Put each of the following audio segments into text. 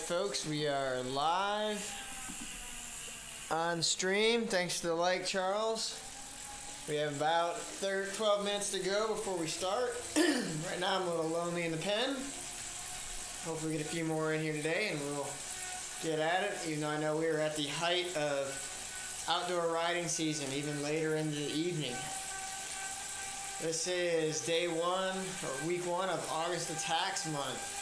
folks, we are live on stream. Thanks to the like, Charles. We have about 12 minutes to go before we start. Right now I'm a little lonely in the pen. Hopefully we get a few more in here today and we'll get at it, even though I know we're at the height of outdoor riding season, even later in the evening. This is day one, or week one of August Attacks month.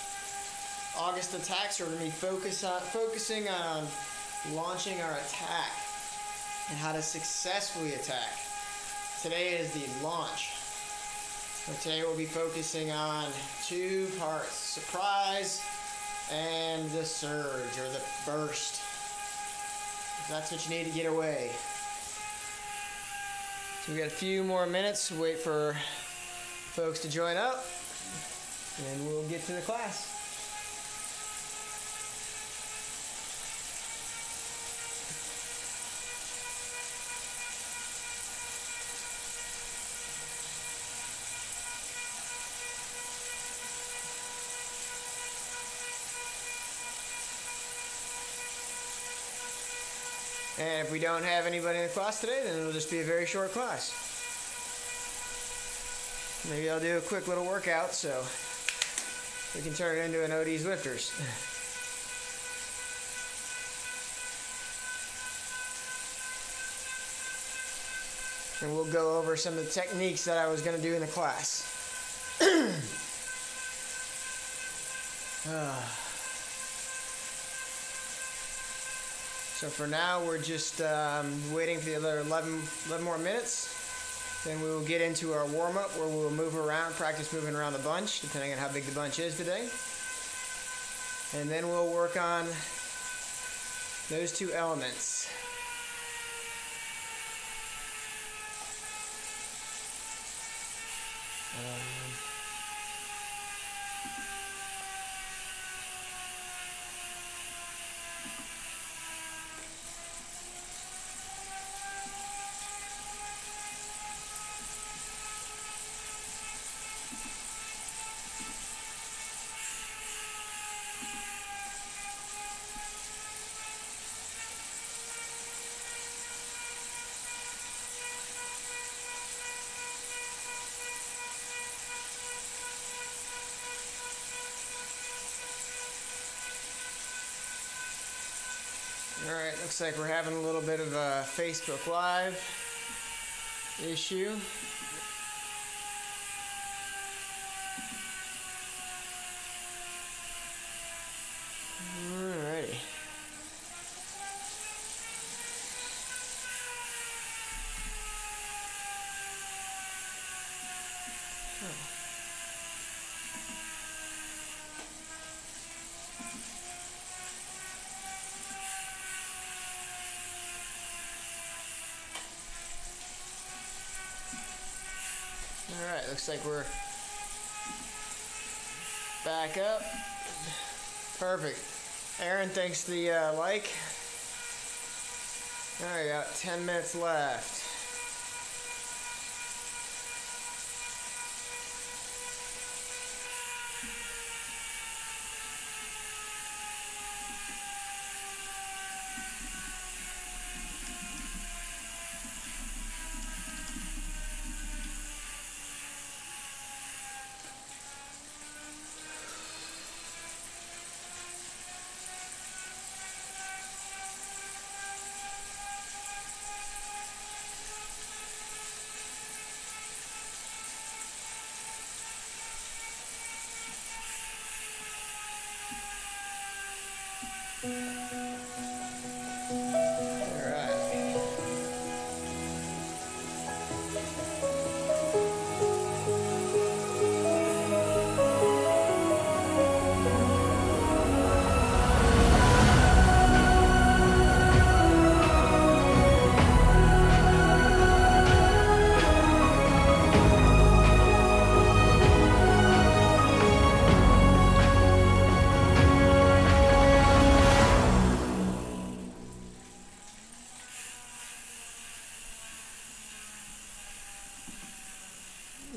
August Attacks are going to be focusing on launching our attack and how to successfully attack. Today is the launch. So today we'll be focusing on two parts, surprise and the surge or the burst. That's what you need to get away. So we got a few more minutes to wait for folks to join up and we'll get to the class. And if we don't have anybody in the class today, then it'll just be a very short class. Maybe I'll do a quick little workout so we can turn it into an ODZ lifters. And we'll go over some of the techniques that I was going to do in the class. So for now, we're just waiting for the other 11 more minutes. Then we will get into our warm-up where we'll move around, practice moving around the bunch, depending on how big the bunch is today. And then we'll work on those two elements. Alright, looks like we're having a little bit of a Facebook Live issue. Alrighty. Alright, looks like we're back up. Perfect. Aaron, thanks for the like. Alright, got 10 minutes left.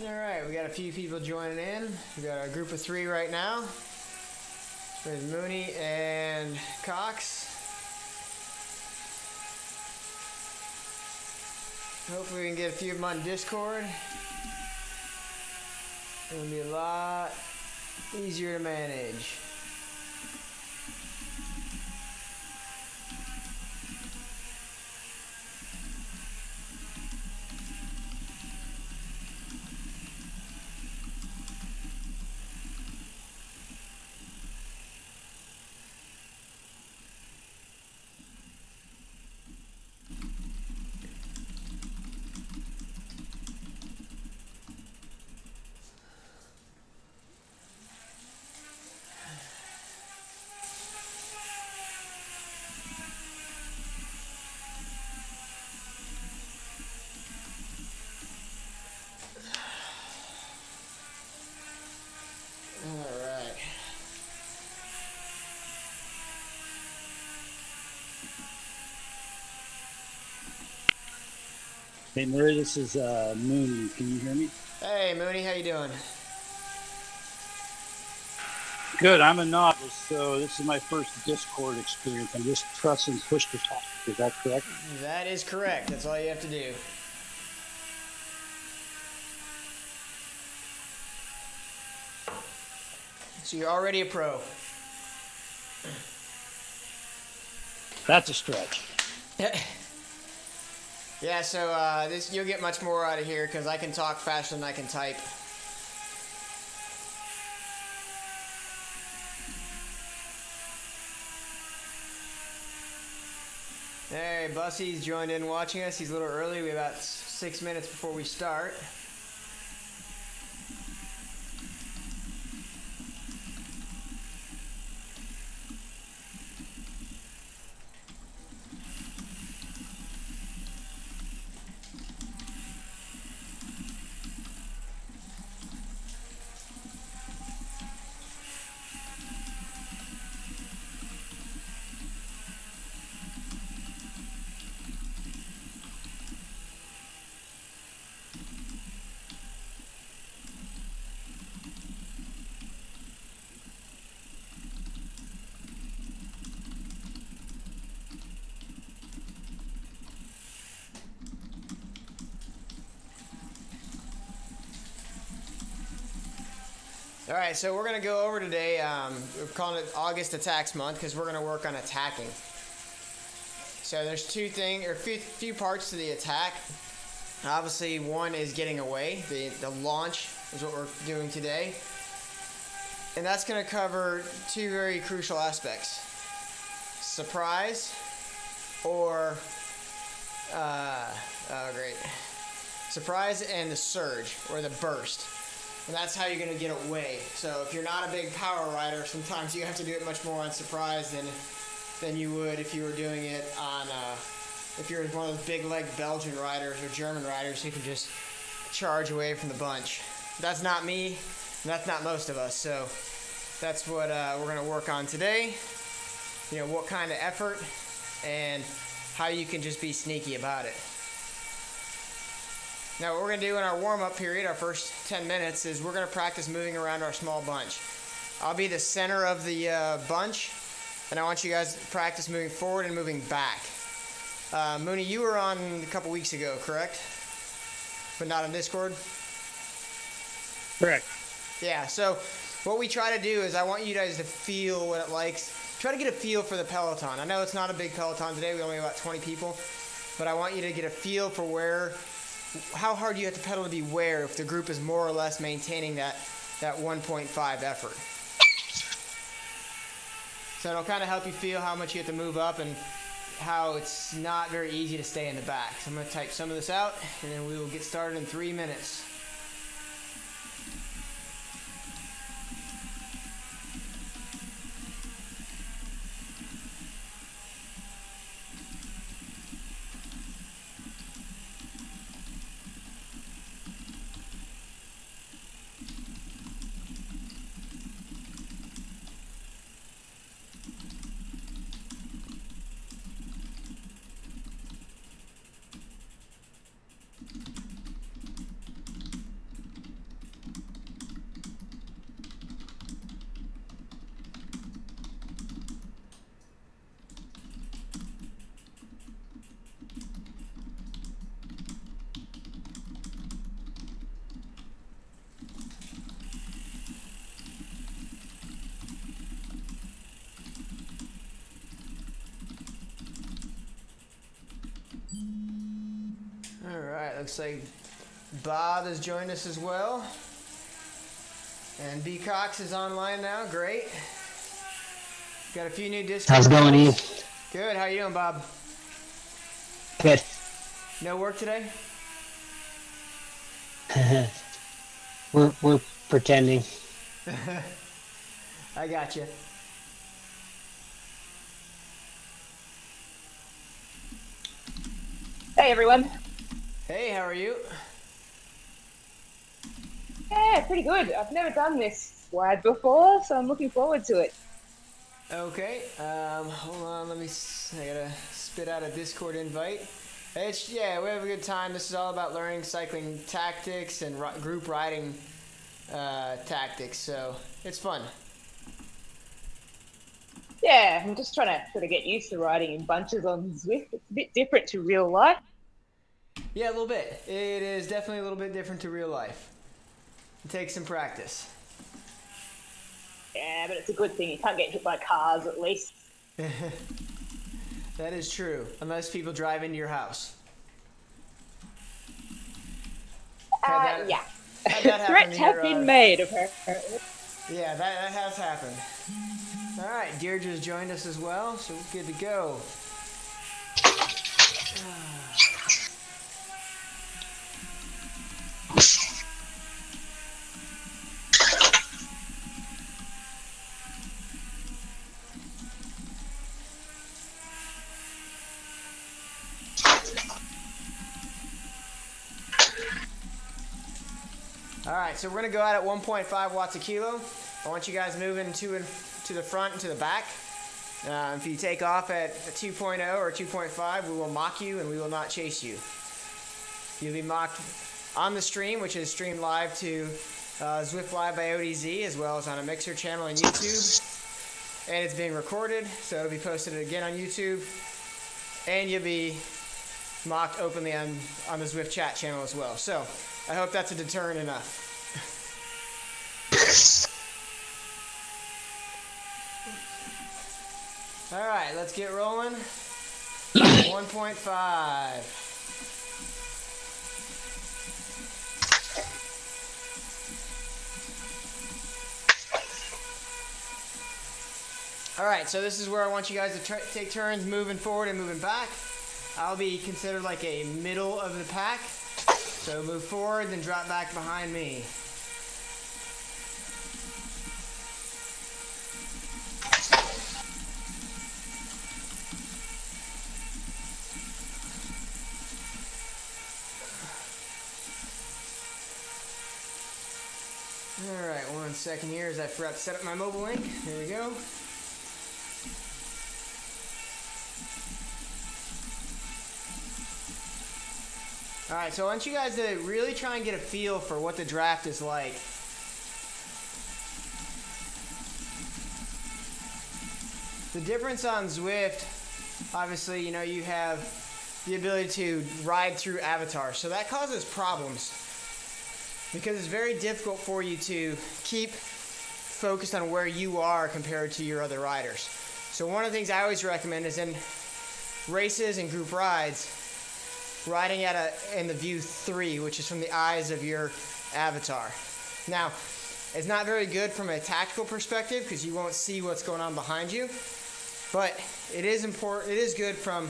Alright, we got a few people joining in. We got a group of 3 right now. with Mooney and Cox. Hopefully we can get a few of them on Discord. It'll be a lot easier to manage. Hey Murray, this is Mooney. Can you hear me? Hey Mooney, how you doing? Good. I'm a novice, so this is my first Discord experience. I'm just pressing push to talk. Is that correct? That is correct. That's all you have to do. So you're already a pro. That's a stretch. Yeah, so this you'll get much more out of here because I can talk faster than I can type. Hey, Bussy's joined in watching us. He's a little early. We have about 6 minutes before we start. All right, so we're gonna go over today. We're calling it August Attacks Month because we're gonna work on attacking. So there's few parts to the attack. Obviously, one is getting away. The launch is what we're doing today, and that's gonna cover two very crucial aspects: surprise, or surprise and the surge or the burst. And that's how you're going to get away. So if you're not a big power rider, sometimes you have to do it much more on surprise than you would if you were doing it on, if you're one of those big leg Belgian riders or German riders who can just charge away from the bunch. That's not me, and that's not most of us. So that's what we're going to work on today. You know, what kind of effort and how you can just be sneaky about it. Now what we're going to do in our warm-up period, our first 10 minutes, is we're going to practice moving around our small bunch. I'll be the center of the bunch, and I want you guys to practice moving forward and moving back. Mooney, you were on a couple weeks ago, correct? But not on Discord? Correct. Yeah, so what we try to do is I want you guys to feel what it likes. Try to get a feel for the peloton. I know it's not a big peloton today. We only have about 20 people. But I want you to get a feel for how hard you have to pedal to be where if the group is more or less maintaining that 1.5 effort. So it'll kind of help you feel how much you have to move up and how it's not very easy to stay in the back. So I'm going to type some of this out, and then we will get started in 3 minutes. looks like Bob has joined us as well. And B. Cox is online now. Great. Got a few new Discord. How's it going, Ian? Good. How you doing, Bob? Good. No work today? we're pretending. I got you. Hey everyone. Hey, how are you? Yeah, pretty good. I've never done this wide before, so I'm looking forward to it. Okay. Hold on. I gotta spit out a Discord invite. Yeah, we have a good time. This is all about learning cycling tactics and group riding tactics, so it's fun. Yeah, I'm just trying to sort of get used to riding in bunches on Zwift. It's a bit different to real life. Yeah, a little bit. It is definitely a little bit different to real life. It takes some practice. Yeah, but it's a good thing. You can't get hit by cars, at least. That is true, unless people drive into your house. Yeah. Threats have been made, apparently. Yeah, that has happened. All right, Deirdre's joined us as well, so we're good to go. All right, so we're gonna go out at 1.5 watts a kilo. I want you guys moving to the front and to the back. If you take off at a 2.0 or 2.5, we will mock you and we will not chase you. You'll be mocked on the stream, which is streamed live to Zwift Live by ODZ, as well as on a Mixer channel on YouTube. And it's being recorded, so it'll be posted again on YouTube. And you'll be mocked openly on the Zwift chat channel as well. So I hope that's a deterrent enough. All right, let's get rolling. 1.5. All right, so this is where I want you guys to take turns moving forward and moving back. I'll be considered like a middle of the pack. So move forward, then drop back behind me. All right, 1 second here as I forgot to set up my mobile link. Here we go. All right, so I want you guys to really try and get a feel for what the draft is like. The difference on Zwift, obviously, you know, you have the ability to ride through avatars. So that causes problems because it's very difficult for you to keep focused on where you are compared to your other riders. So one of the things I always recommend is in races and group rides, riding in the view 3, which is from the eyes of your avatar. Now, it's not very good from a tactical perspective because you won't see what's going on behind you, but it is important. It is good from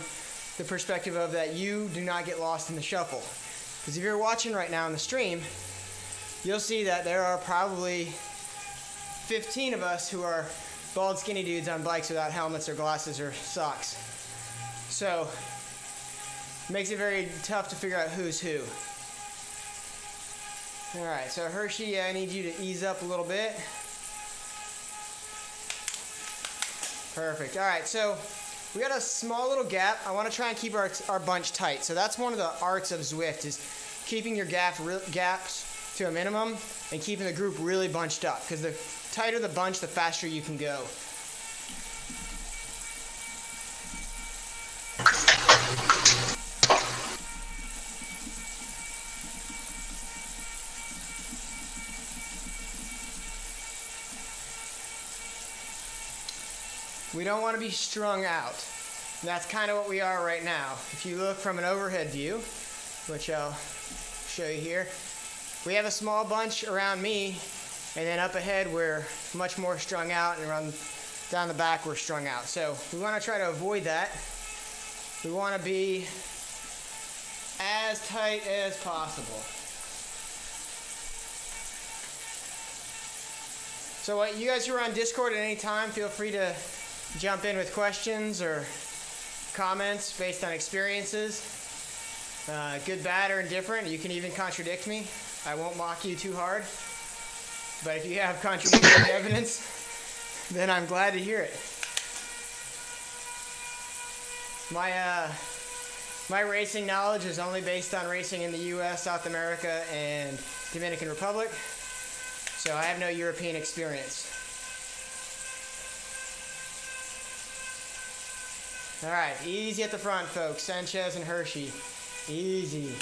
the perspective of that you do not get lost in the shuffle. Because if you're watching right now on the stream, you'll see that there are probably 15 of us who are bald, skinny dudes on bikes without helmets or glasses or socks. So it makes it very tough to figure out who's who. All right, so Hershey, I need you to ease up a little bit. Perfect. All right, so we got a small little gap. I want to try and keep our bunch tight. So that's one of the arts of Zwift, is keeping your gaps to a minimum and keeping the group really bunched up. Because the tighter the bunch, the faster you can go. We don't want to be strung out. And that's kind of what we are right now. If you look from an overhead view, which I'll show you here. We have a small bunch around me, and then up ahead we're much more strung out, and around down the back we're strung out. So we want to try to avoid that. We want to be as tight as possible. So what, you guys who are on Discord at any time, feel free to jump in with questions or comments based on experiences. Good, bad, or indifferent. You can even contradict me. I won't mock you too hard. But if you have contradictory evidence, then I'm glad to hear it. My racing knowledge is only based on racing in the US, South America, and Dominican Republic. So I have no European experience. All right, easy at the front, folks. Sanchez and Hershey. Easy.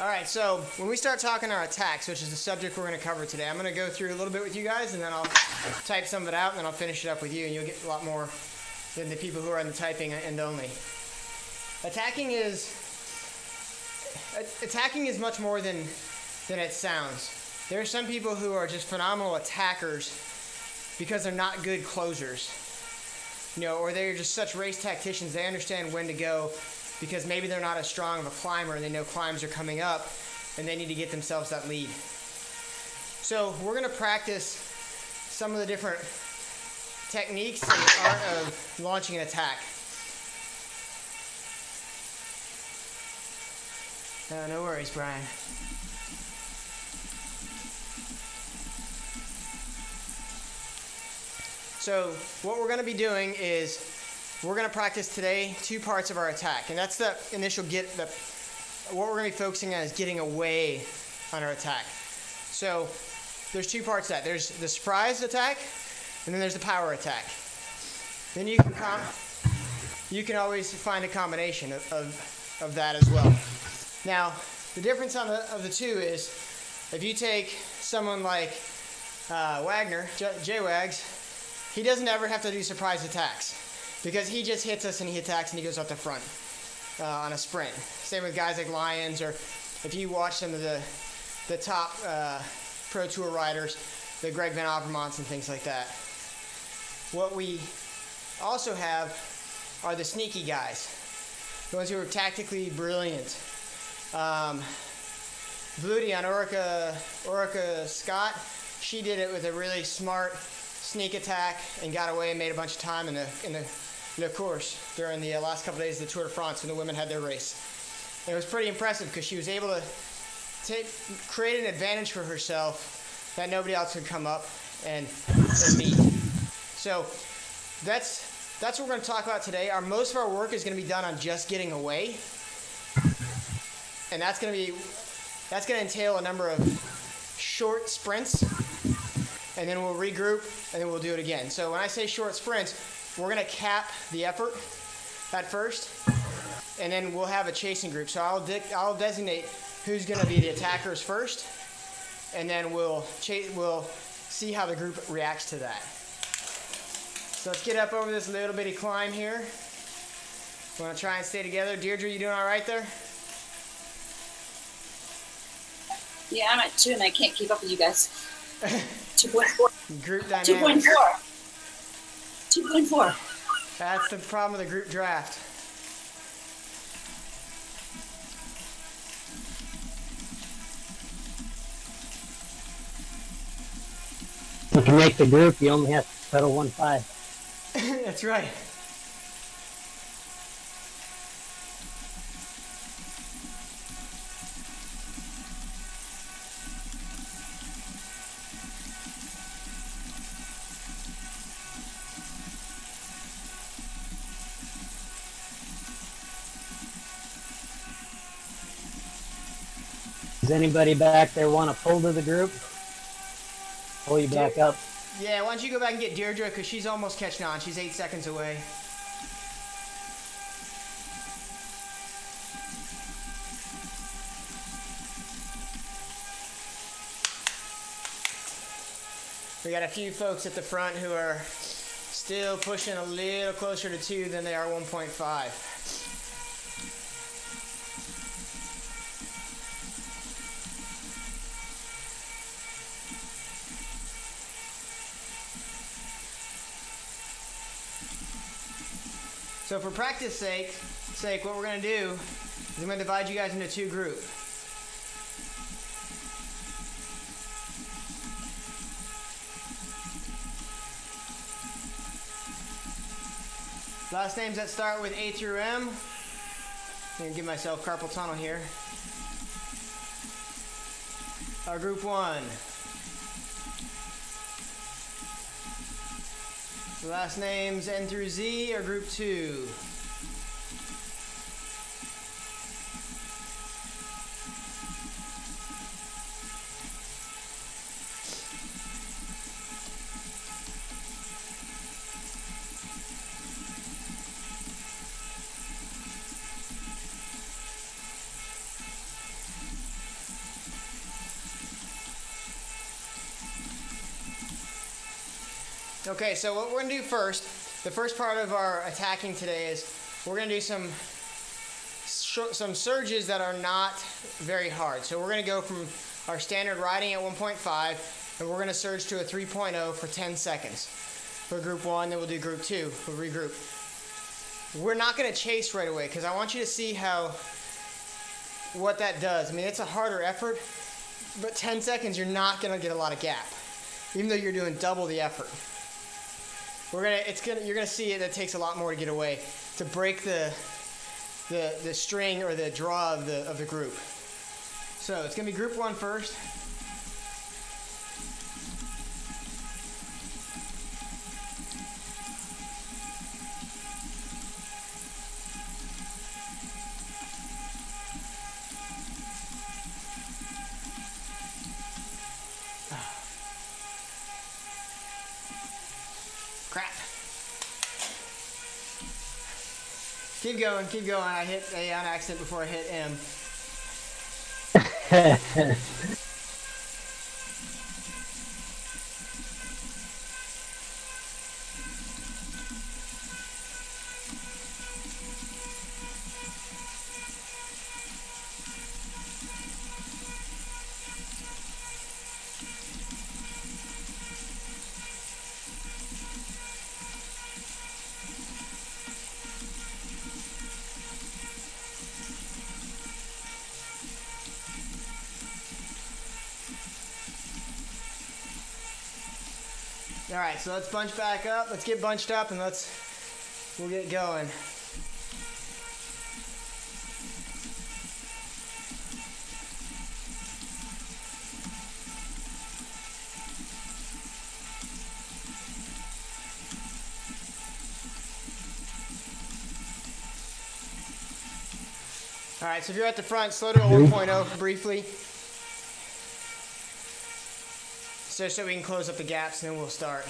All right, so when we start talking our attacks, which is the subject we're going to cover today, I'm going to go through a little bit with you guys, and then I'll type some of it out, and then I'll finish it up with you, and you'll get a lot more than the people who are on the typing end only. Attacking is much more than it sounds. There are some people who are just phenomenal attackers because they're not good closers, you know, or they're just such race tacticians. They understand when to go, because maybe they're not as strong of a climber and they know climbs are coming up and they need to get themselves that lead. So we're going to practice some of the different techniques and the art of launching an attack. No worries, Brian. So what we're going to be doing is we're going to practice today 2 parts of our attack, and that's the initial what we're going to be focusing on is getting away on our attack. So there's 2 parts to that. There's the surprise attack, and then there's the power attack. Then you can always find a combination of that as well. Now, the difference of the 2 is if you take someone like Wagner, J-Wags, he doesn't ever have to do surprise attacks, because he just hits us and he attacks and he goes up the front on a sprint. Same with guys like Lyons, or if you watch some of the top Pro Tour riders, the Greg Van Avermaets and things like that. What we also have are the sneaky guys, the ones who are tactically brilliant. Vluti on Orica Scott, she did it with a really smart sneak attack and got away and made a bunch of time in the course during the last couple of days of the Tour de France when the women had their race. And it was pretty impressive because she was able to create an advantage for herself that nobody else could come up and meet. So that's what we're going to talk about today. Most of our work is going to be done on just getting away, and that's going to entail a number of short sprints, and then we'll regroup, and then we'll do it again. So when I say short sprints, we're going to cap the effort at first, and then we'll have a chasing group. So I'll designate who's going to be the attackers first, and then we'll see how the group reacts to that. So let's get up over this little bitty climb here. We want to try and stay together. Deirdre, you doing all right there? Yeah, I'm at 2 and I can't keep up with you guys. 2.4. Group dynamics. 2.4. That's the problem with the group draft. You can make the group, you only have to pedal 1.5. That's right. Does anybody back there want to pull to the group? Pull you back up. Yeah, why don't you go back and get Deirdre, because she's almost catching on. She's 8 seconds away. We got a few folks at the front who are still pushing a little closer to 2 than they are 1.5. So for practice sake, what we're going to do is I'm going to divide you guys into 2 groups. Last names that start with A through M. I'm going to give myself carpal tunnel here. Our group 1. The last names N through Z are group 2. Okay, so what we're going to do first, the first part of our attacking today is we're going to do some surges that are not very hard. So we're going to go from our standard riding at 1.5, and we're going to surge to a 3.0 for 10 seconds for group 1, then we'll do group 2, we'll regroup. We're not going to chase right away because I want you to see what that does. I mean, it's a harder effort, but 10 seconds you're not going to get a lot of gap, even though you're doing double the effort. You're gonna see it takes a lot more to get away, to break the string or the draw of the group. So it's gonna be group 1 first. Crap. Keep going, keep going. I hit A on accident before I hit M. All right, so let's bunch back up. Let's get bunched up and we'll get going. All right, so if you're at the front, slow to a 1.0 briefly. So we can close up the gaps and then we'll start.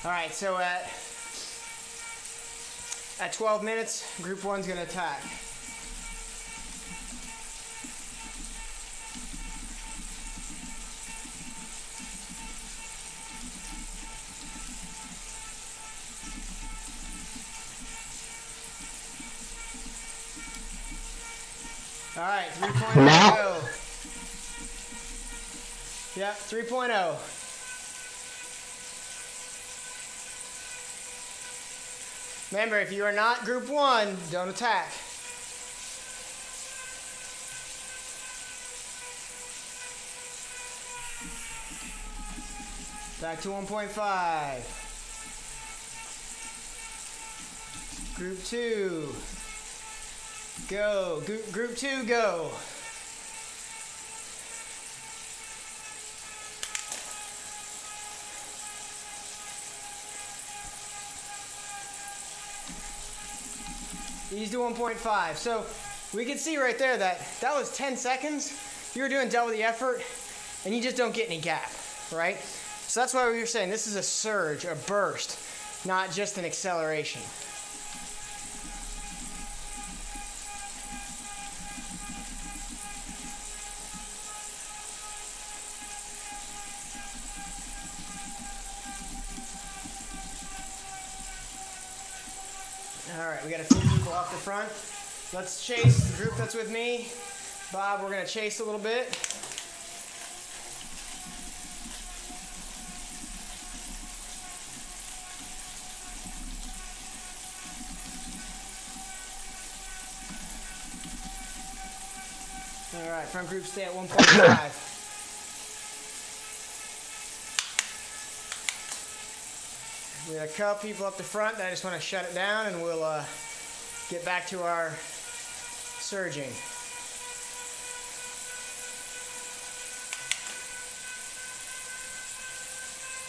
All right, so at 12 minutes, group 1's gonna attack. All right, 3.0. Now? Yep, 3.0. Remember, if you are not group 1, don't attack. Back to 1.5. Group 2. Go. Group 2, go. Ease to 1.5. So we can see right there that was 10 seconds. You were doing double the effort, and you just don't get any gap, right? So that's why we were saying this is a surge, a burst, not just an acceleration. All right, we got a few people off the front. Let's chase the group that's with me. Bob, we're gonna chase a little bit. All right, front group stay at 1.5. We got a couple people up the front that I just want to shut it down, and we'll get back to our surging.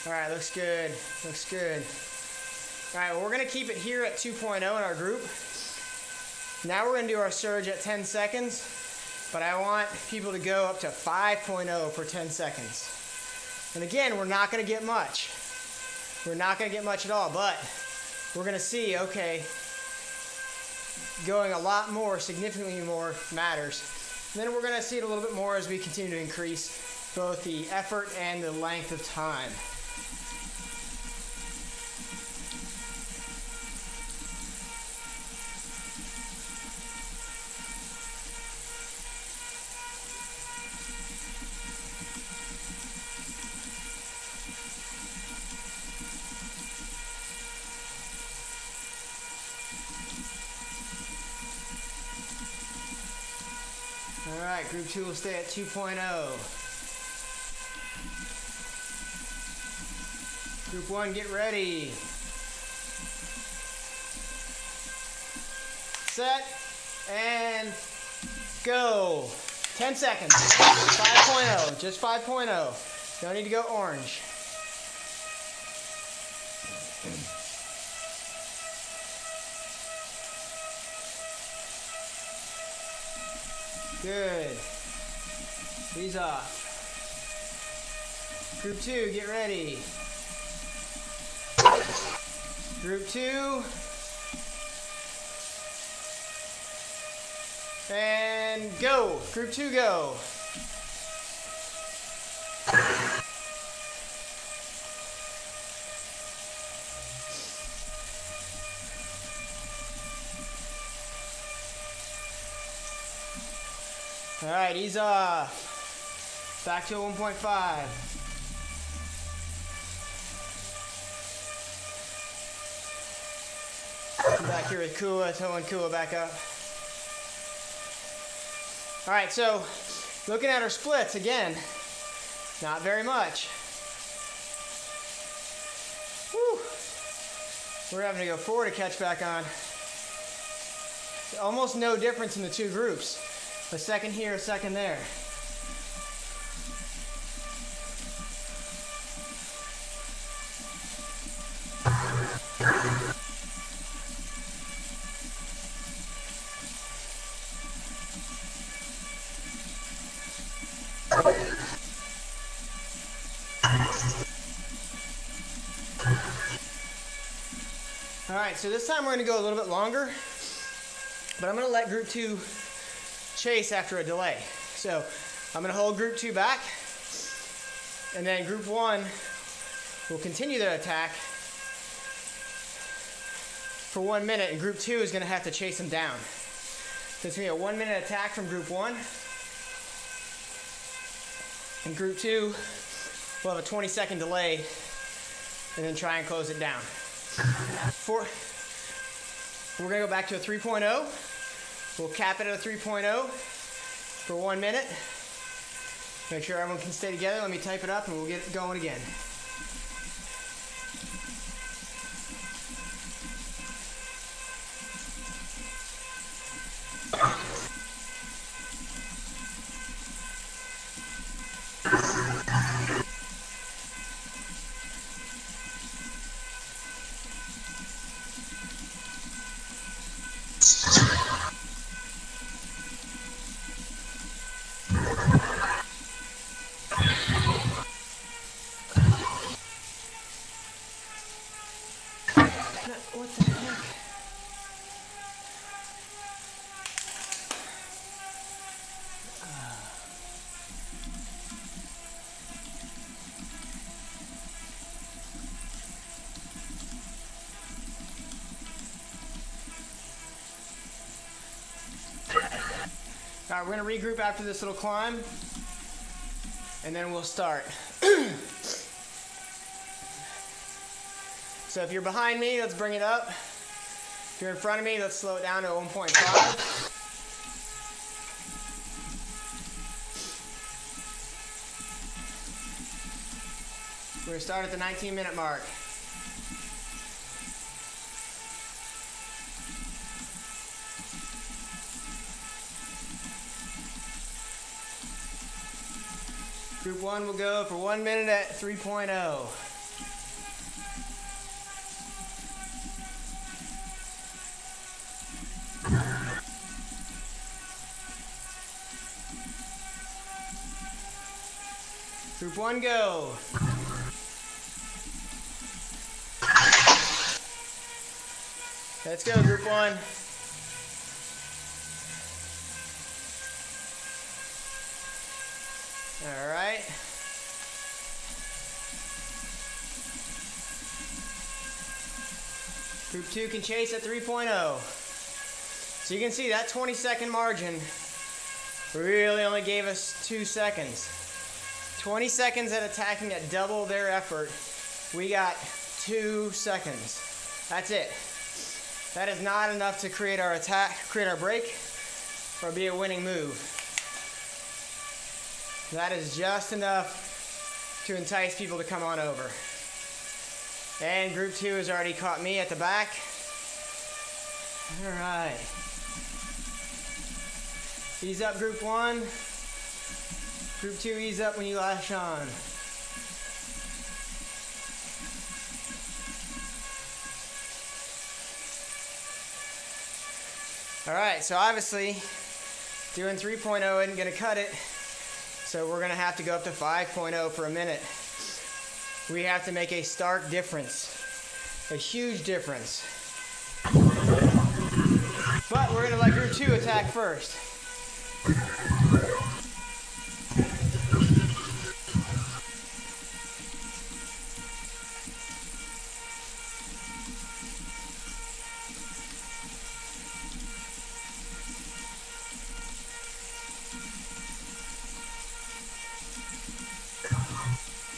All right, looks good, looks good. All right, well, we're gonna keep it here at 2.0 in our group. Now we're gonna do our surge at 10 seconds, but I want people to go up to 5.0 for 10 seconds. And again, we're not gonna get much. We're not going to get much at all, but we're going to see, okay, going a lot more, significantly more matters. And then we're going to see it a little bit more as we continue to increase both the effort and the length of time. All right, group 2 will stay at 2.0. Group 1, get ready. Set, and go. 10 seconds. 5.0, just 5.0. Don't need to go orange. Good. Ease off. Group 2, get ready. Group 2. And go. Group 2, go. All right, ease off. Back to 1.5. Come back here with Kua, towing Kua back up. All right, so looking at our splits again, not very much. Whew. We're having to go forward to catch back on. Almost no difference in the two groups. A second here, a second there. All right, so this time we're going to go a little bit longer, but I'm going to let group 2 chase after a delay. So I'm going to hold group 2 back, and then group 1 will continue their attack for 1 minute, and group 2 is going to have to chase them down. So it's going to be a 1 minute attack from group 1, and group 2 will have a 20-second delay, and then try and close it down. We're going to go back to a 3.0. We'll cap it at a 3.0 for 1 minute. Make sure everyone can stay together. Let me type it up and we'll get it going again. What the heck? All right, we're gonna regroup after this little climb, and then we'll start. So if you're behind me, let's bring it up. If you're in front of me, let's slow it down to 1.5. We're gonna start at the 19-minute mark. Group 1 will go for 1 minute at 3.0. Group 1, go. Let's go, Group 1. All right. Group 2 can chase at 3.0. So you can see that 20-second margin really only gave us 2 seconds. 20 seconds at attacking at double their effort. We got 2 seconds. That's it. That is not enough to create our attack, create our break, or be a winning move. That is just enough to entice people to come on over. And Group 2 has already caught me at the back. All right. Ease up, Group 1. Group 2, ease up when you lash on. All right, so obviously doing 3.0 isn't gonna cut it. So we're gonna have to go up to 5.0 for a minute. We have to make a stark difference, a huge difference. But we're gonna let Group 2 attack first.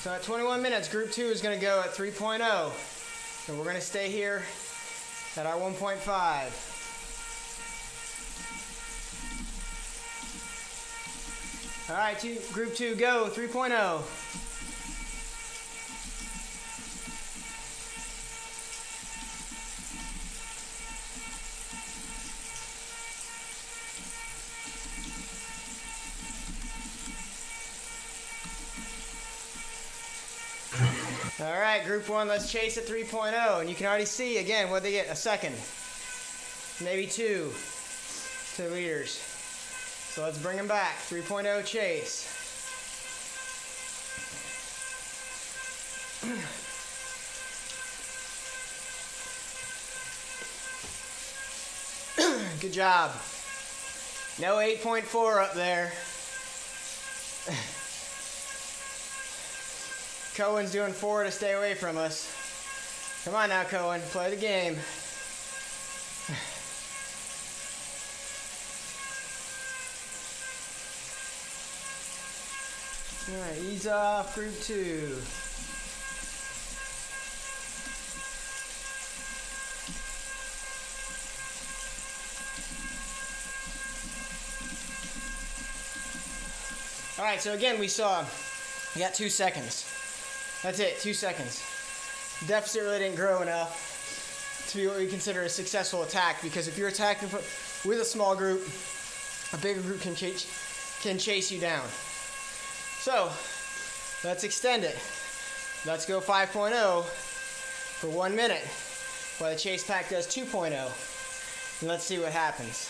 So at 21 minutes, Group 2 is going to go at 3.0. And we're going to stay here at our 1.5. All right, Group 2, go, 3.0. All right, Group 1, let's chase at 3.0. And you can already see, again, what they get, a second. Maybe 2 liters. So let's bring them back, 3.0 chase. Good job. No 8.4 up there. Cohen's doing 4 to stay away from us. Come on now, Cohen, play the game. All right, ease off, Group 2. All right, so again, we got 2 seconds. That's it, 2 seconds. The deficit really didn't grow enough to be what we consider a successful attack, because if you're attacking with a small group, a bigger group can chase you down. So, let's extend it. Let's go 5.0 for 1 minute, while the chase pack does 2.0. And let's see what happens.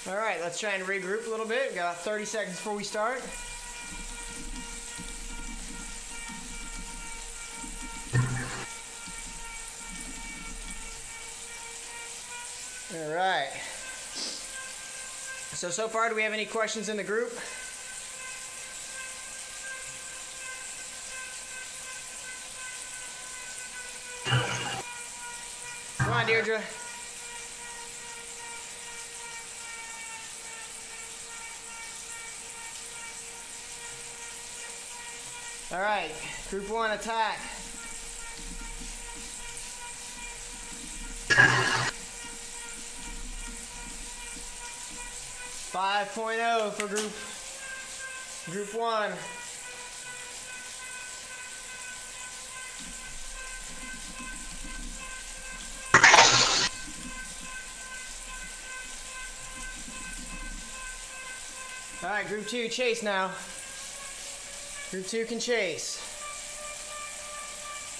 All right, let's try and regroup a little bit. We've got 30 seconds before we start. All right. So far, do we have any questions in the group? Come on, Deirdre. All right, group 1, attack. Five for group 1. All right, group 2, chase now. Group 2 can chase.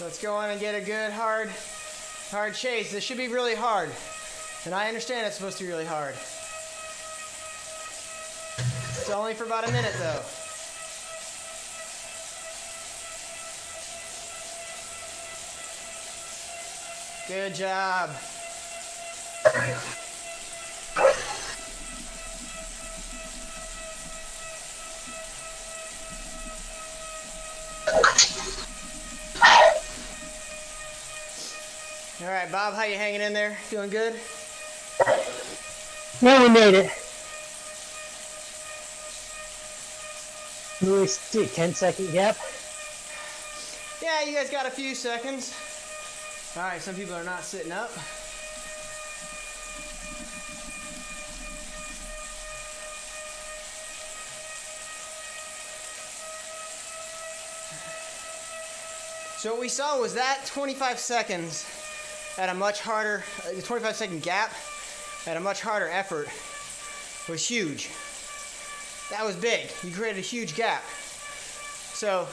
Let's go on and get a good hard chase. This should be really hard. And I understand it's supposed to be really hard. It's only for about a minute though. Good job. All right, Bob, how you hanging in there? Feeling good? Yeah, we made it. We see 10-second gap. Yeah, you guys got a few seconds. All right, some people are not sitting up. So what we saw was that 25 seconds at a much harder, 25-second gap at a much harder effort was huge. That was big. You created a huge gap. So,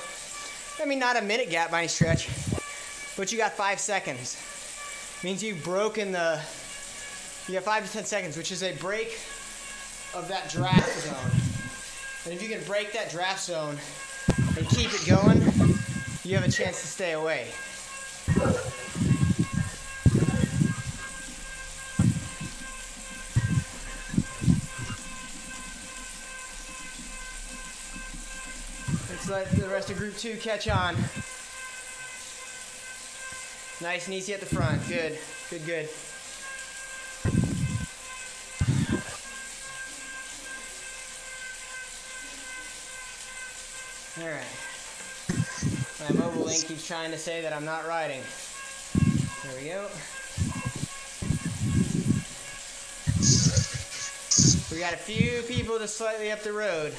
I mean, not a minute gap by any stretch, but you got 5 seconds. Means you've broken you got 5 to 10 seconds, which is a break of that draft zone. And if you can break that draft zone and keep it going, you have a chance to stay away. Let's let the rest of group 2 catch on. Nice and easy at the front. Good, good, good. All right. My mobile link keeps trying to say that I'm not riding. There we go. We got a few people just slightly up the road.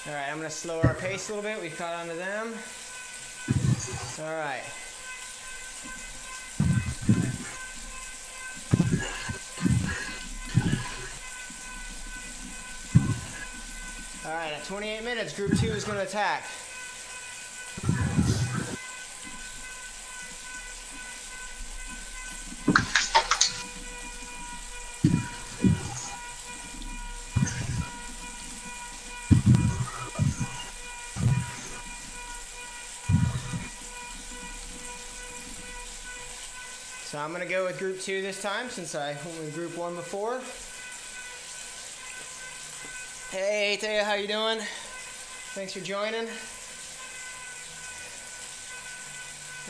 All right, I'm gonna slow our pace a little bit. We've caught on to them. All right. All right, at 28 minutes, group 2 is gonna attack. So I'm going to go with group 2 this time since I went with group 1 before. Hey, Taya, how you doing? Thanks for joining.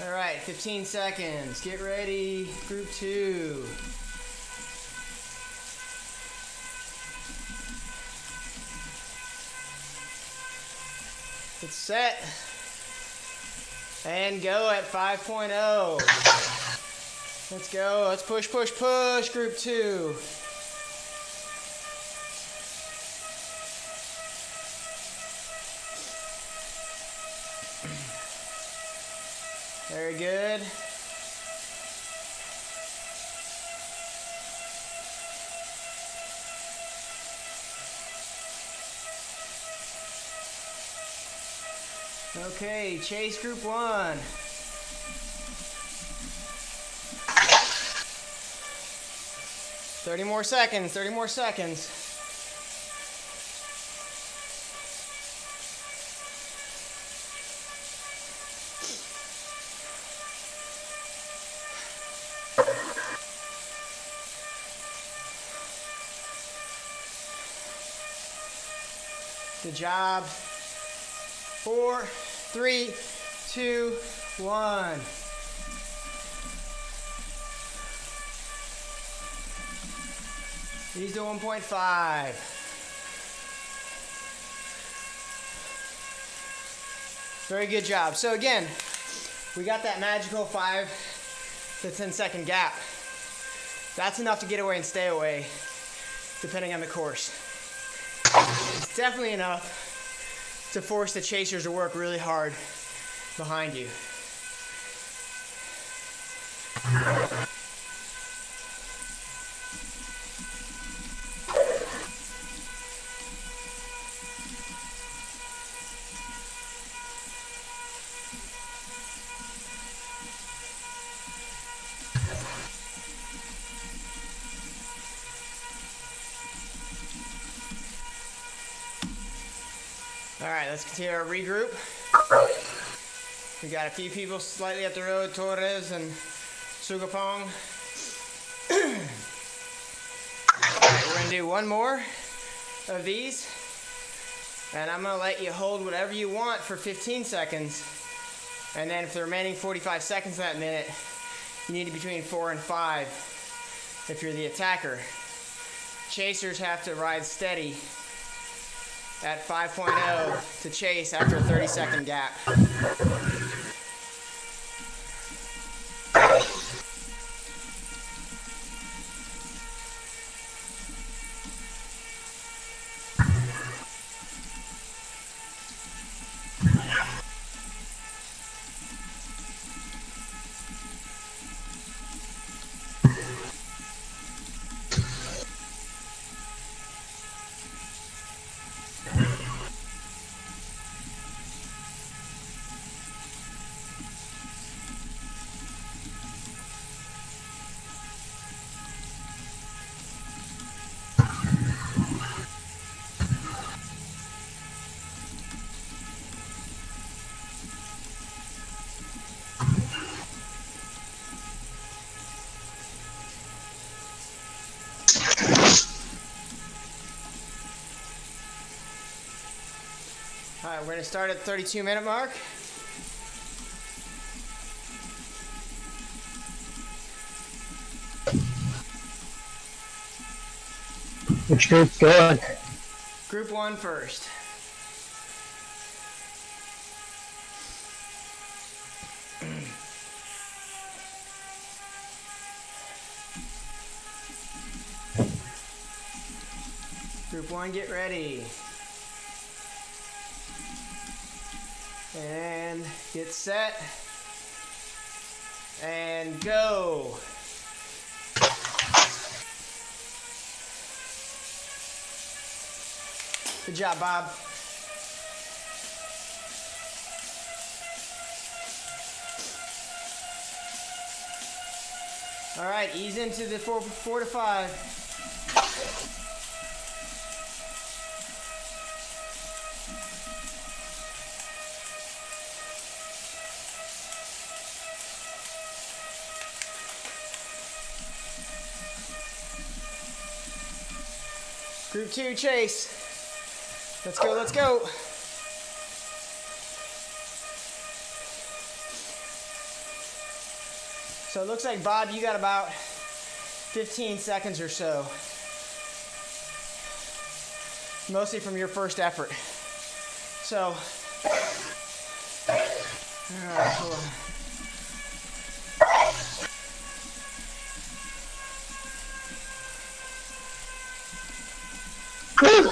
All right, 15 seconds. Get ready, group 2. Get set. And go at 5.0. Let's go. Let's push, push, push, group 2. Very good. Okay, chase group 1. Thirty more seconds, 30 more seconds. Good job. 4, 3, 2, 1. Ease to 1.5. Very good job. So again, we got that magical 5 to 10 second gap. That's enough to get away and stay away, depending on the course. It's definitely enough to force the chasers to work really hard behind you. All right, let's continue our regroup. We got a few people slightly up the road, Torres and Sugapong. All right, we're gonna do one more of these, and I'm gonna let you hold whatever you want for 15 seconds, and then for the remaining 45 seconds of that minute, you need to be between 4 and 5 if you're the attacker. Chasers have to ride steady at 5.0 to chase after a 30-second gap. All right, we're gonna start at the 32-minute mark. Which group's going? Group 1 first. Group 1, get ready. And get set. And go. Good job, Bob. All right, ease into the 4 to 5. Group 2, chase. Let's go, let's go. So it looks like, Bob, you got about 15 seconds or so. Mostly from your first effort. So, all right, cool. Whew.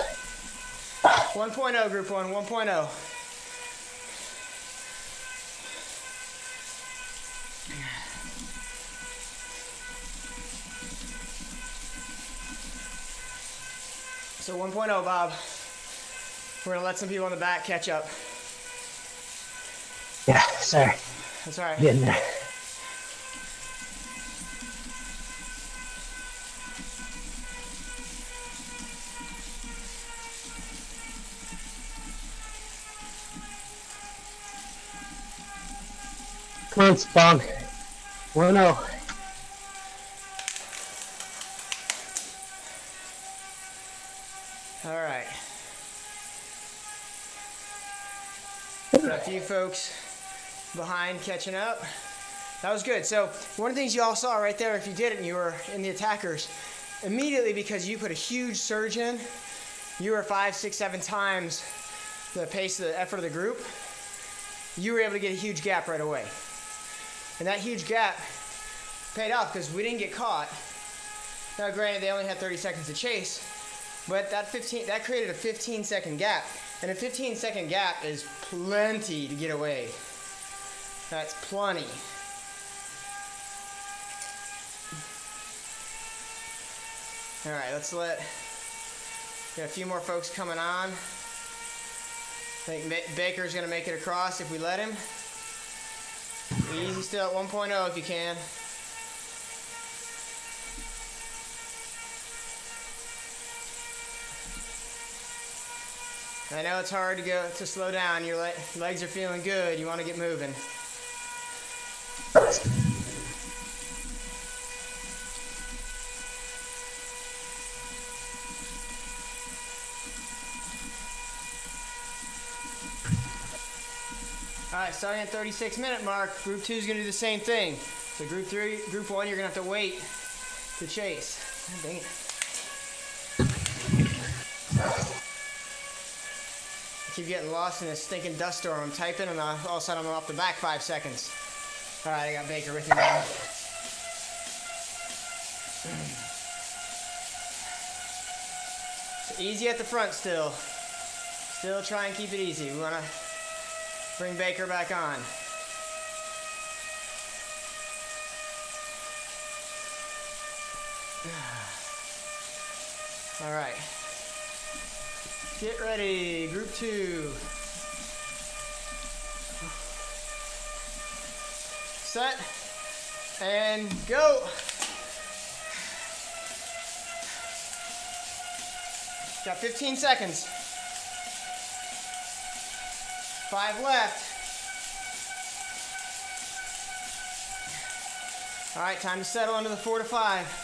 1.0, group 1, 1.0. So 1.0, Bob. We're gonna let some people in the back catch up. Yeah, sorry. That's all right. Getting there. Come on, Spawn. 1-0. All right. Got a few folks behind catching up. That was good. So one of the things you all saw right there, if you did it and you were in the attackers, immediately because you put a huge surge in, you were 5, 6, 7 times the pace of the effort of the group, you were able to get a huge gap right away. And that huge gap paid off because we didn't get caught. Now granted, they only had 30 seconds to chase, but that created a 15-second gap. And a 15-second gap is plenty to get away. That's plenty. All right, let's got a few more folks coming on. I think Baker's gonna make it across if we let him. Easy still at 1.0 if you can. I know it's hard to slow down. Your legs are feeling good. You want to get moving. All right, starting at 36-minute mark, group 2 is going to do the same thing. So group 1, you're going to have to wait to chase. Oh, dang it. I keep getting lost in this stinking dust storm. I'm typing and all of a sudden I'm off the back 5 seconds. All right, I got Baker with me now. So easy at the front still. Still try and keep it easy. We want to bring Baker back on. All right. Get ready, group 2. Set and go. Got 15 seconds. 5 left. All right, time to settle into the 4 to 5.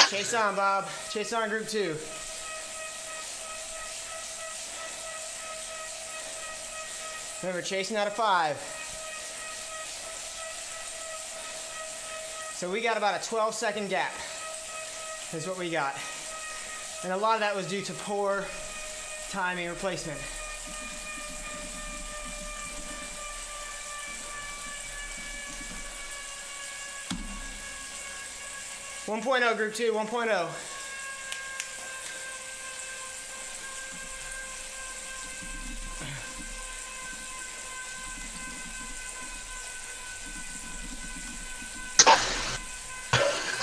Chase on, Bob. Chase on, group 2. Remember, chasing out of 5. So we got about a 12-second gap is what we got. And a lot of that was due to poor timing replacement. One 1.0, group 2, 1.0.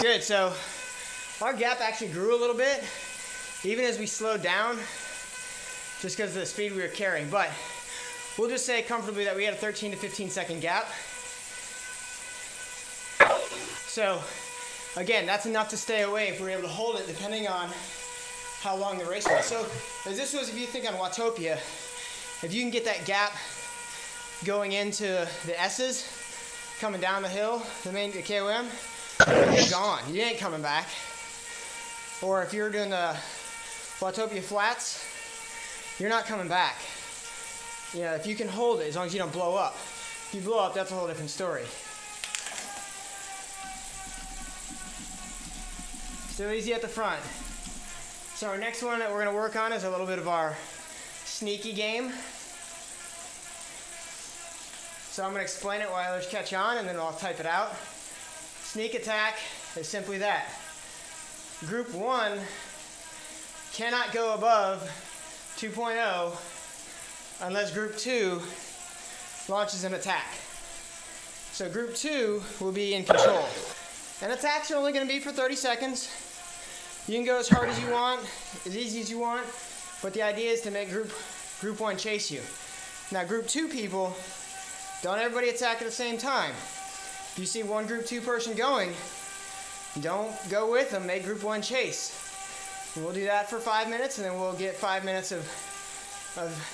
Good, so our gap actually grew a little bit, even as we slowed down, just because of the speed we were carrying. But we'll just say comfortably that we had a 13 to 15 second gap. So again, that's enough to stay away if we're able to hold it, depending on how long the race was. So as this was, if you think on Watopia, if you can get that gap going into the S's, coming down the hill, the KOM, you're gone. You ain't coming back. Or if you're doing the Flatopia Flats, you're not coming back. You know, if you can hold it, as long as you don't blow up. If you blow up, that's a whole different story. Still easy at the front. So our next one that we're going to work on is a little bit of our sneaky game. So I'm going to explain it while others catch on, and then I'll type it out. Sneak attack is simply that. Group 1 cannot go above 2.0 unless Group 2 launches an attack. So Group 2 will be in control. And attacks are only going to be for 30 seconds. You can go as hard as you want, as easy as you want, but the idea is to make Group 1 chase you. Now Group 2 people, don't everybody attack at the same time. If you see one Group 2 person going, don't go with them, make Group 1 chase. And we'll do that for 5 minutes, and then we'll get 5 minutes of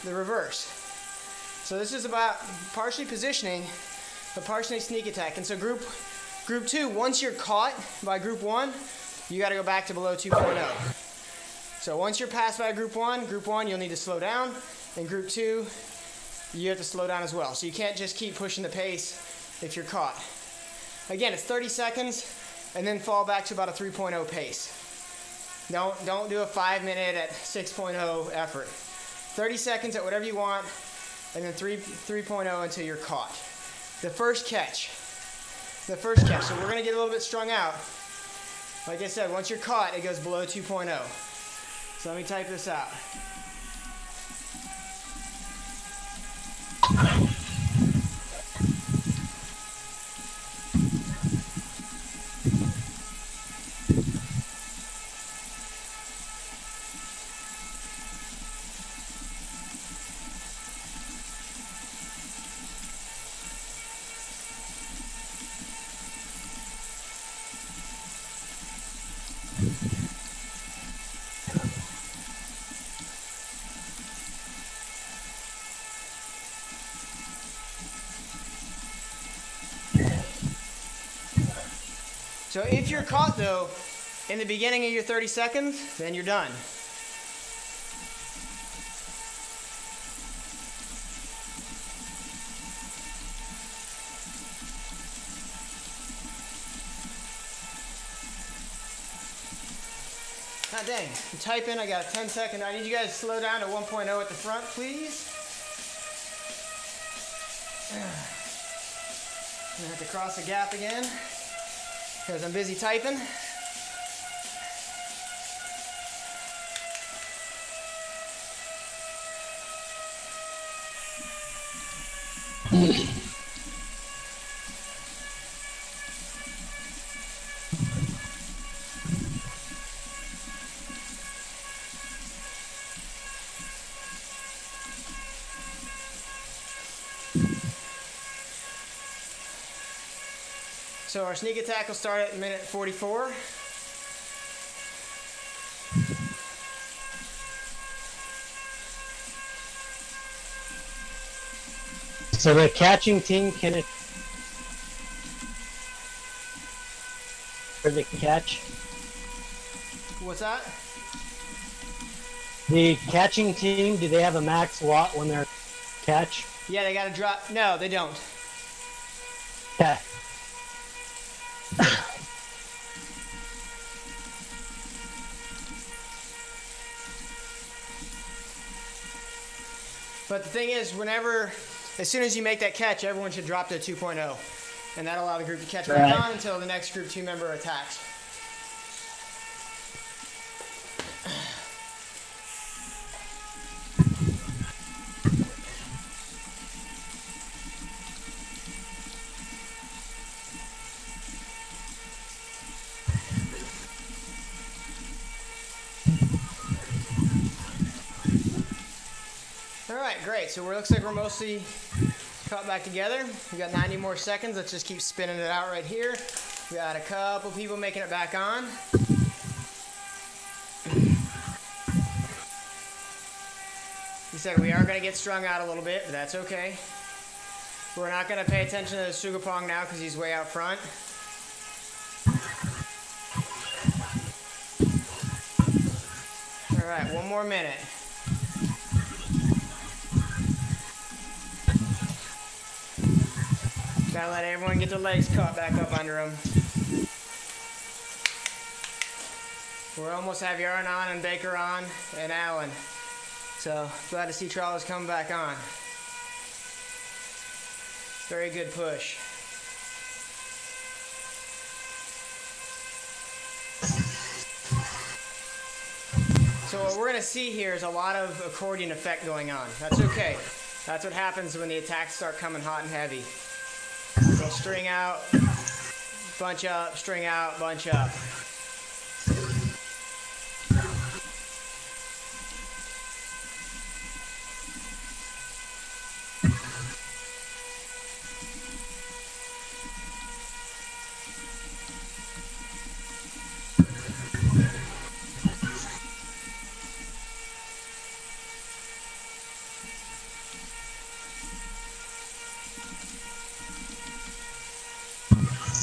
the reverse. So this is about partially positioning, but partially sneak attack. And so Group 2, once you're caught by Group 1, you got to go back to below 2.0. So once you're passed by Group 1, you'll need to slow down, and Group 2, you have to slow down as well. So you can't just keep pushing the pace if you're caught. Again, it's 30 seconds, and then fall back to about a 3.0 pace. Don't do a 5 minute at 6.0 effort. 30 seconds at whatever you want, and then 3.0 until you're caught. The first catch. So we're going to get a little bit strung out. Like I said, once you're caught, it goes below 2.0. So let me type this out. So if you're caught, though, in the beginning of your 30 seconds, then you're done. Ah, dang, I'm typing, I got a 10-second. I need you guys to slow down to 1.0 at the front, please. I'm gonna have to cross the gap again, because I'm busy typing. So our sneak attack will start at minute 44. So the catching team can for the catch. What's that? The catching team, do they have a max watt when they're catch? Yeah, they gotta drop. No, they don't. Yeah. But the thing is, as soon as you make that catch, everyone should drop to 2.0. And that'll allow the group to catch back on until the next Group 2 member attacks. Alright, great. So it looks like we're mostly caught back together. We got 90 more seconds. Let's just keep spinning it out right here. We got a couple people making it back on. He said we are going to get strung out a little bit, but that's okay. We're not going to pay attention to the Sugapong now because he's way out front. All right, 1 more minute. Gotta let everyone get their legs caught back up under them. We almost have Yaron on and Baker on and Allen. So glad to see Charles come back on. Very good push. So what we're gonna see here is a lot of accordion effect going on. That's okay. That's what happens when the attacks start coming hot and heavy. So string out, bunch up, string out, bunch up.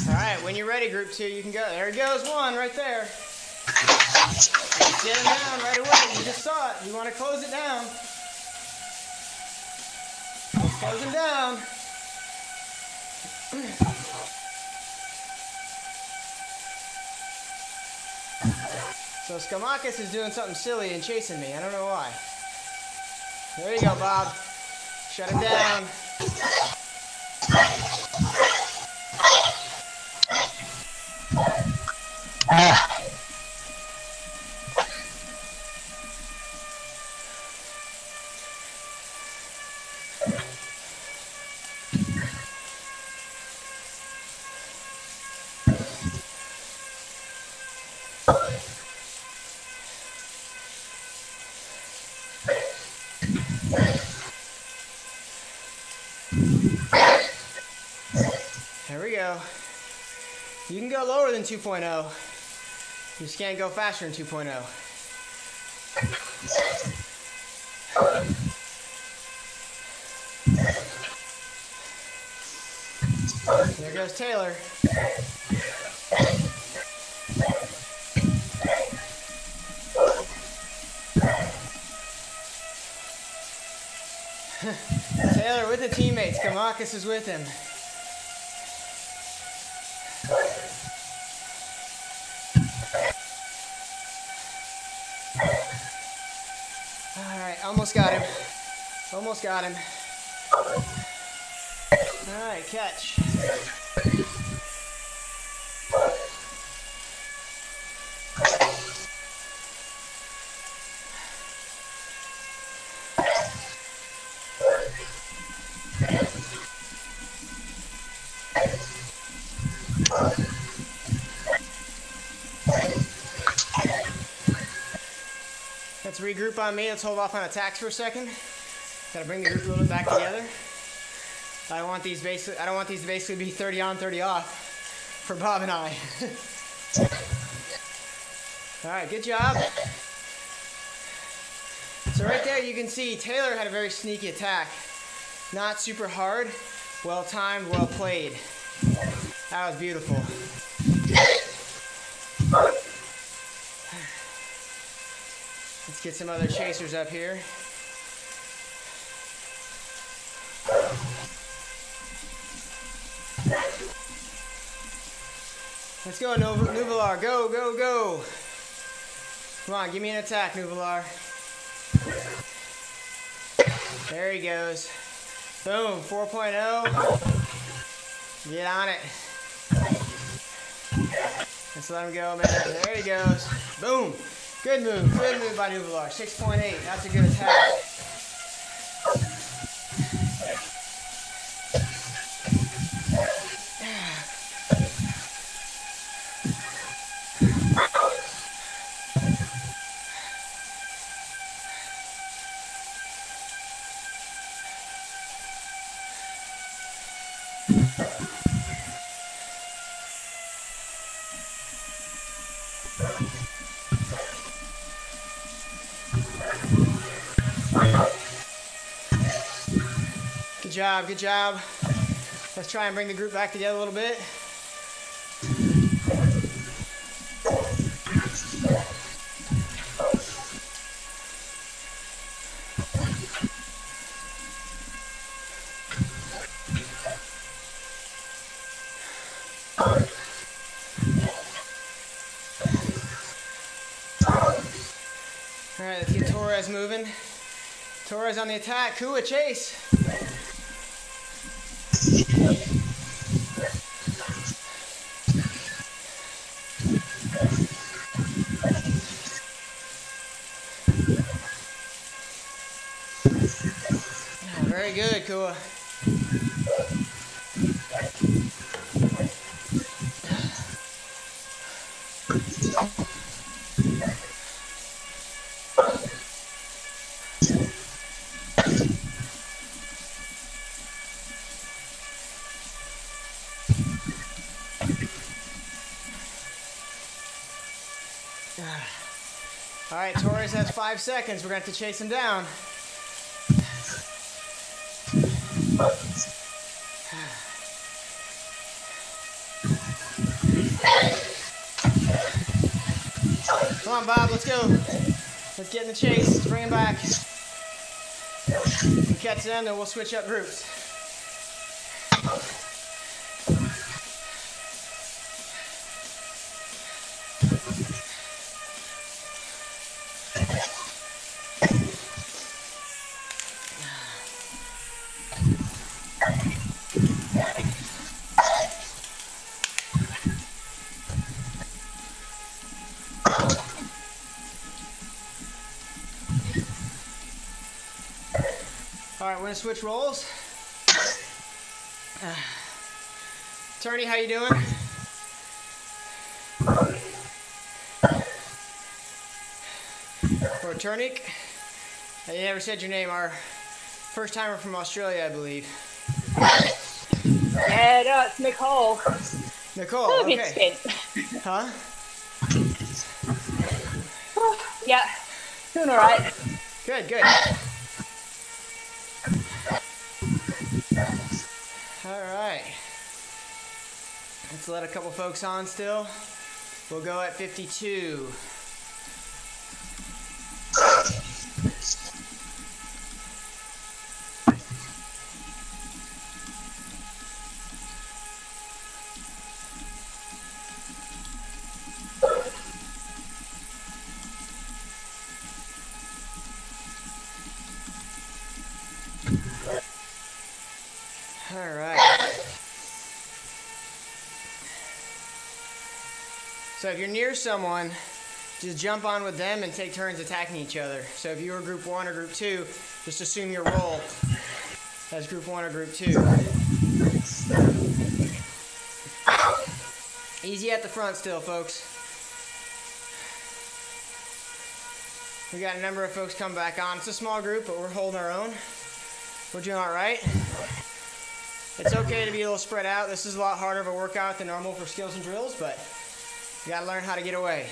Alright, when you're ready, group 2, you can go. There goes one right there. Get him down right away. You just saw it. You want to close it down. Close him down. So Skamakis is doing something silly and chasing me. I don't know why. There you go, Bob. Shut him down. There we go. You can go lower than 2.0. You just can't go faster than 2.0. There goes Taylor. Taylor with the teammates. Kamakis is with him. Alright, almost got him. Almost got him. Alright, catch. Let's regroup on me. Let's hold off on attacks for a second. Gotta bring the group a little bit back together. I don't want these to basically be 30 on, 30 off for Bob and I. All right, good job. So right there you can see Taylor had a very sneaky attack. Not super hard, well timed, well played. That was beautiful. Let's get some other chasers up here. Let's go, Nuvalar. Go, go, go. Come on, give me an attack, Nuvalar. There he goes. Boom, 4.0. Get on it. Let's let him go, man. There he goes. Boom. Good move by Nuvalar. 6.8. That's a good attack. Good job, good job. Let's try and bring the group back together a little bit. All right, let's get Torres moving. Torres on the attack. Kua, chase. Very good, Kua. All right, Torres has 5 seconds. We're going to have to chase him down. Come on, Bob, let's go. Let's get in the chase. Let's bring him back. We catch them, then we'll switch up groups. All right, we're gonna switch roles. Attorney, how you doing? Or Turnik? You never said your name. Our first timer from Australia, I believe. Yeah, no, it's Nicole. Nicole, A bit okay. spent. Huh? Yeah, doing all right. Good, good. All right. Let's let a couple folks on still. We'll go at 52. All right. So if you're near someone, just jump on with them and take turns attacking each other. So if you were group 1 or group 2, just assume your role as group 1 or group 2. Easy at the front still, folks. We got a number of folks come back on. It's a small group, but we're holding our own. We're doing all right. It's okay to be a little spread out. This is a lot harder of a workout than normal for skills and drills, but you gotta learn how to get away.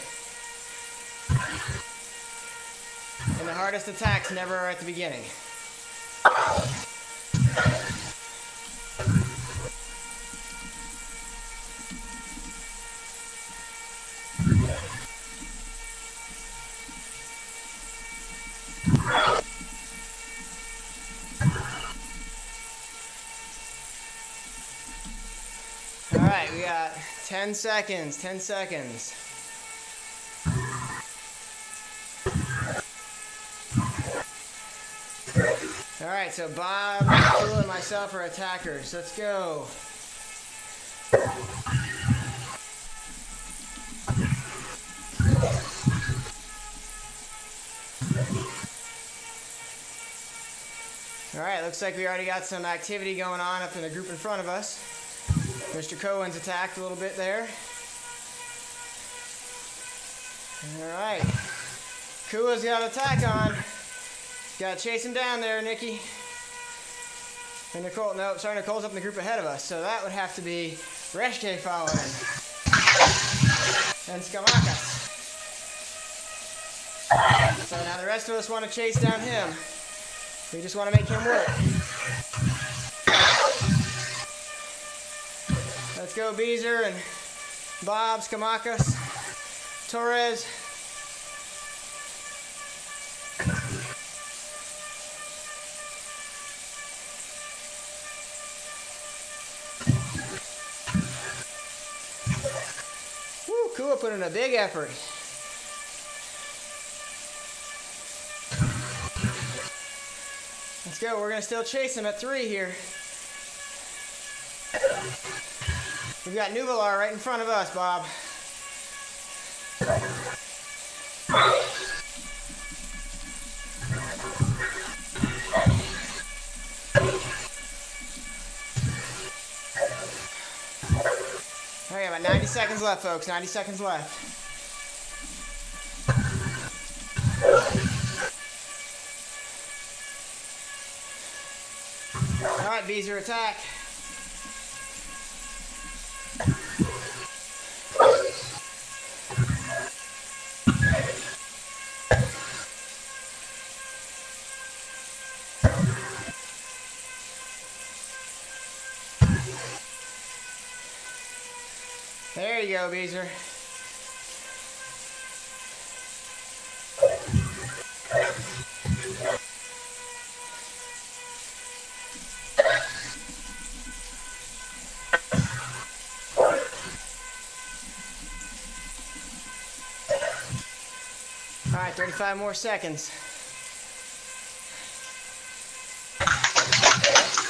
And the hardest attacks never are at the beginning. All right, we got 10 seconds, 10 seconds. All right, so Bob, Phil, and myself are attackers. Let's go. All right, looks like we already got some activity going on up in the group in front of us. Mr. Cohen's attacked a little bit there. All right. Kua's got an attack on. Gotta chase him down there, Nikki. And Nicole, no, sorry, Nicole's up in the group ahead of us. So that would have to be Reshke following. And Skamakas. So now the rest of us want to chase down him. We just want to make him work. Let's go, Beezer and Bob, Skamakas, Torres. Woo, Kua put in a big effort. Let's go. We're going to still chase him at 3 here. We've got Nuvalar right in front of us, Bob. Okay, about 90 seconds left, folks. 90 seconds left. All right, Beezer, attack. There you go, Beezer. All right, 35 more seconds.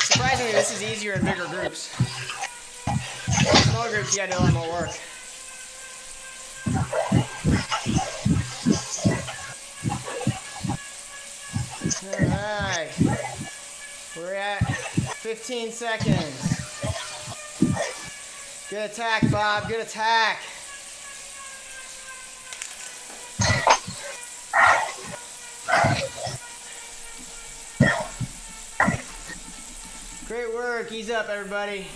Surprisingly, this is easier in bigger groups. Small groups, you gotta do a lot more work. Alright. We're at 15 seconds. Good attack, Bob. Good attack. Great work. Ease up, everybody.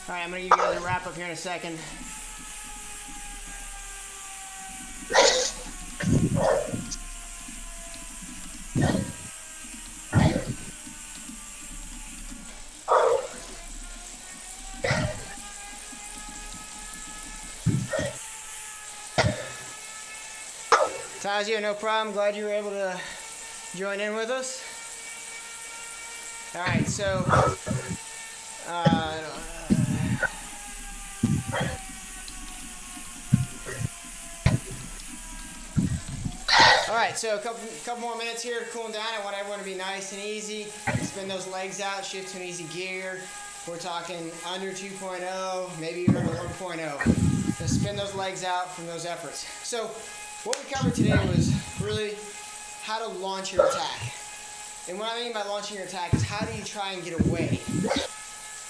Alright, I'm going to give you guys a wrap up here in a second. Tazio, no problem. Glad you were able to join in with us. Alright, so... Alright, so a couple more minutes here to cool down. I want everyone to be nice and easy. Spin those legs out, shift to an easy gear. We're talking under 2.0, maybe even under 1.0. Just spin those legs out from those efforts. So what we covered today was really how to launch your attack. And what I mean by launching your attack is how do you try and get away?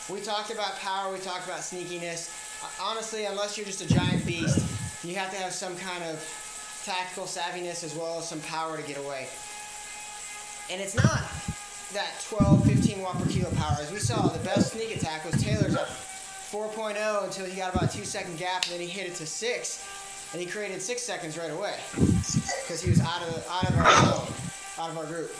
We talked about power, we talked about sneakiness. Honestly, unless you're just a giant beast, you have to have some kind of tactical savviness as well as some power to get away. And it's not that 12, 15 watt per kilo power. As we saw, the best sneak attack was Taylor's at 4.0 until he got about a 2-second gap, and then he hit it to 6, and he created 6 seconds right away because he was out of our zone, out of our group.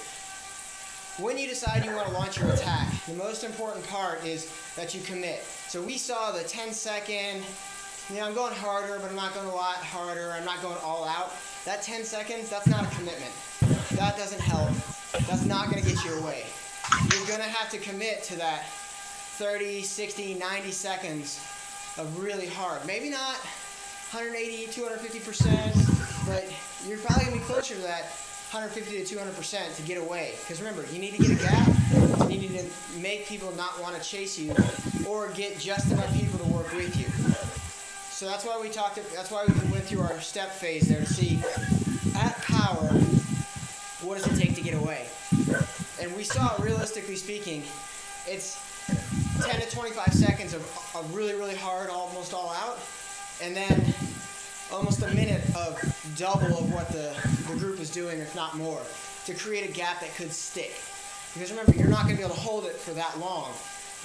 When you decide you want to launch your attack, the most important part is that you commit. So we saw the 10-second, I'm going harder, but I'm not going a lot harder. I'm not going all out. That 10 seconds, that's not a commitment. That doesn't help. That's not going to get you away. You're going to have to commit to that 30, 60, 90 seconds of really hard. Maybe not 180, 250%, but you're probably going to be closer to that 150 to 200% to get away. Because remember, you need to get a gap, and you need to make people not want to chase you, or get just enough people to work with you. So that's why we talked. That's why we went through our step phase there to see at power, what does it take to get away? And we saw, realistically speaking, it's 10 to 25 seconds of really, really hard, almost all out, and then almost a minute of double of what the group is doing, if not more, to create a gap that could stick. Because remember, you're not going to be able to hold it for that long,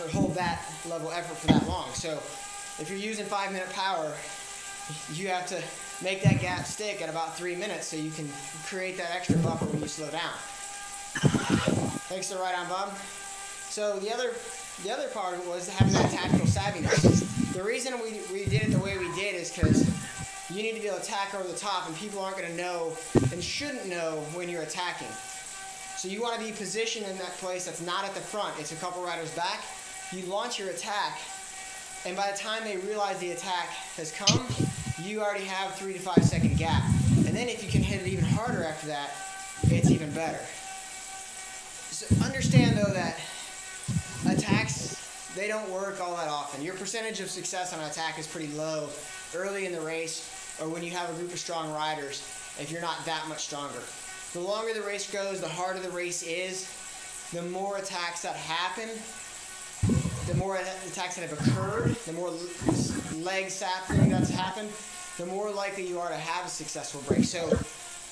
or hold that level of effort for that long. So if you're using 5-minute power, you have to make that gap stick at about 3 minutes so you can create that extra buffer when you slow down. Thanks to Right On Bob. So the other part was having that tactical savviness. The reason we did it the way we did is because you need to be able to attack over the top, and people aren't going to know and shouldn't know when you're attacking. So you want to be positioned in that place that's not at the front. It's a couple riders back. You launch your attack, and by the time they realize the attack has come, you already have 3 to 5 second gap. And then if you can hit it even harder after that, it's even better. So understand though that attacks, they don't work all that often. Your percentage of success on an attack is pretty low early in the race, or when you have a group of strong riders, if you're not that much stronger. The longer the race goes, the harder the race is, the more attacks that happen, the more attacks that have occurred, the more leg sapling that's happened, the more likely you are to have a successful break. So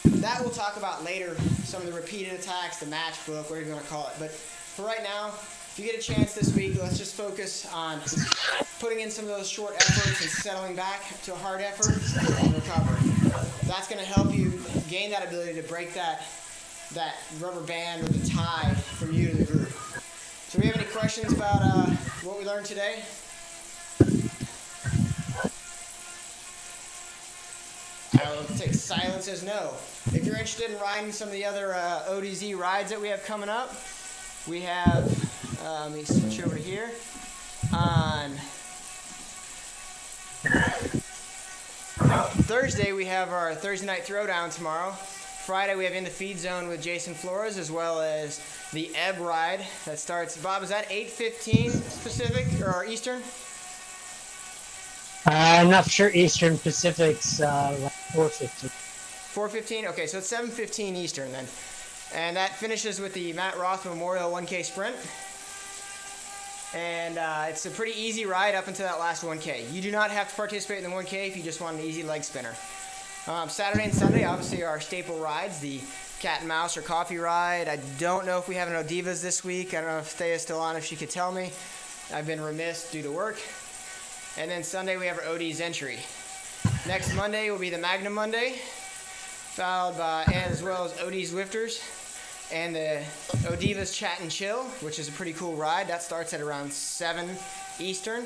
that we'll talk about later, some of the repeated attacks, the match book, whatever you want to call it. But for right now, if you get a chance this week, let's just focus on putting in some of those short efforts and settling back to a hard effort and recover. That's going to help you gain that ability to break that rubber band or the tie from you to the group. So we have any questions about what we learned today? I will take silence as no. If you're interested in riding some of the other ODZ rides that we have coming up, we have, let me switch over here, on Thursday we have our Thursday night throwdown tomorrow. Friday we have In the Feed Zone with Jason Flores, as well as the Ebb ride that starts, Bob, is that 8:15 Pacific or Eastern? I'm not sure Eastern. Pacific's like 4:15. 4:15? Okay, so it's 7:15 Eastern then. And that finishes with the Matt Roth Memorial 1K Sprint. And it's a pretty easy ride up until that last 1K. You do not have to participate in the 1K if you just want an easy leg spinner. Saturday and Sunday, obviously, are our staple rides, the cat and mouse or coffee ride. I don't know if we have an ODZ this week. I don't know if Thea's still on, if she could tell me. I've been remiss due to work. And then Sunday, we have our ODZ entry. Next Monday will be the Magnum Monday, followed by, and as well as ODZ Lifters, and the ODZ Chat and Chill, which is a pretty cool ride. That starts at around 7 Eastern,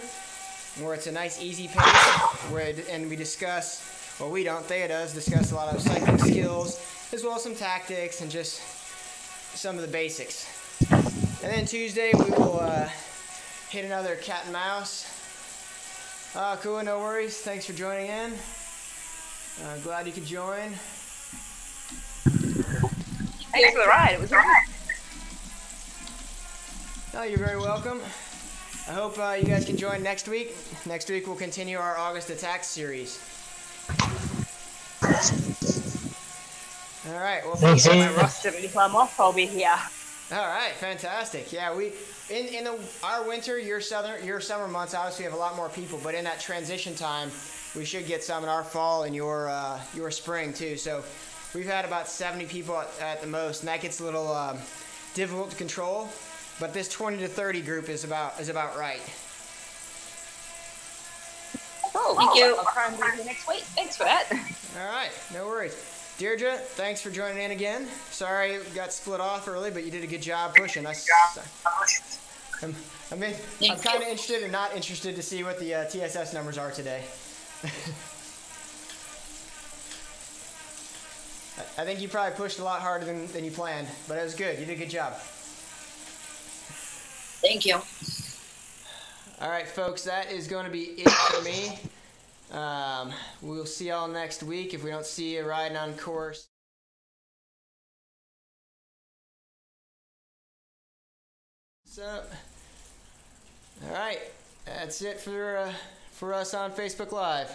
where it's a nice, easy pace, and we discuss, well, we don't, Thea does, discuss a lot of cycling skills, as well as some tactics and just some of the basics. And then Tuesday, we will hit another cat and mouse. Cool, no worries. Thanks for joining in. Glad you could join. Thanks for the ride. It was great. Oh, you're very welcome. I hope you guys can join next week. Next week we'll continue our August Attacks series. All right. Well, Thanks, thank you. My roster, if I'm off, I'll be here. All right, fantastic. Yeah, we in our winter, your summer months, obviously we have a lot more people, but in that transition time, we should get some in our fall and your spring too. So we've had about 70 people at the most, and that gets a little difficult to control. But this 20 to 30 group is about right. Oh, Thank you. I'll try and be here next week. Thanks for that. All right, no worries. Deirdre, thanks for joining in again. Sorry we got split off early, but you did a good job pushing. I'm kind of interested and not interested to see what the TSS numbers are today. I think you probably pushed a lot harder than you planned, but it was good. You did a good job. Thank you. All right, folks, that is going to be it for me. We'll see y'all next week if we don't see you riding on course. What's up? All right, that's it for us on Facebook Live.